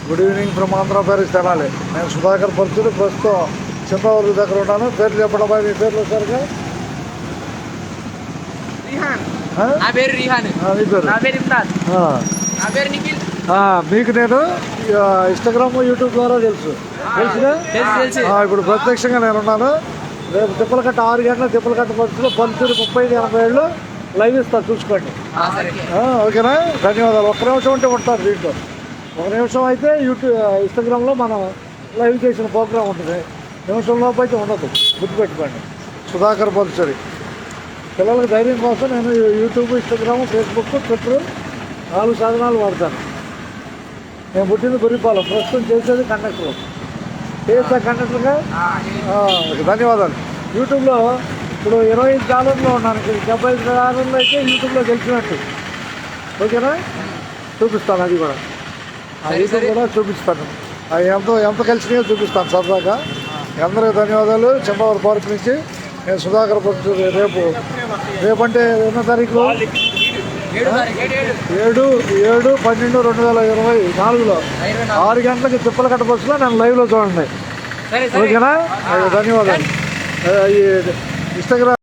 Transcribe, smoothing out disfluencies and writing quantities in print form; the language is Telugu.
Good evening from Andhra Paris Tenali. నేను సుధాకర్ పరుచులు ప్రస్తుతం చింతవరం దగ్గర ఉన్నాను. పేర్లు చెప్పడం మీ పేర్లు వచ్చారుగా. మీకు నేను ఇన్స్టాగ్రామ్ యూట్యూబ్ ద్వారా తెలుసుగా. ఇప్పుడు ప్రత్యక్షంగా నేను ఉన్నాను. రేపు తిప్పలకట్ట 6 గంటల తిప్పలకట్ట పరుచులు 35-80 లైవ్ ఇస్తాను, చూసుకోండి. ఓకేనా, ధన్యవాదాలు. 1 నిమిషం ఉంటే ఉంటారు దీంట్లో. 1 నిమిషం అయితే యూట్యూబ్ ఇన్స్టాగ్రామ్లో మనం లైవ్ చేసిన ప్రోగ్రామ్ ఉంటుంది. నిమిషంలోపు అయితే ఉండదు, గుర్తుపెట్టుకోండి. సుధాకర్ పరుచూరి. పిల్లలకు ధైర్యం కోసం నేను యూట్యూబ్, ఇన్స్టాగ్రామ్, ఫేస్బుక్, ట్విట్టర్ 4 సాధనాలు వాడతాను. నేను పుట్టింది గురిపాలెం, ప్రస్తుతం చేసేది కండక్టర్. చేసా కండక్టర్గా. ధన్యవాదాలు. యూట్యూబ్లో ఇప్పుడు $25 ఉన్నాను. $75 అయితే యూట్యూబ్లో గెలిచినట్టు. ఓకేనా, చూపిస్తాను. అది కూడా యూట్యూబ్ కూడా చూపిస్తాను. అవి ఎంత కలిసినాయో చూపిస్తాను సరదాగా. అందరికీ ధన్యవాదాలు. చింతవరం పార్క్ నుంచి నేను సుధాకర్ పరుచూరి. రేపు అంటే 2వ తారీఖు 7/12/2024 6 గంటలకి తిప్పలకట్ట బస్సులో నేను లైవ్లో చూడండి. ఓకేనా, ధన్యవాదాలు. ఈ ఇన్స్టాగ్రామ్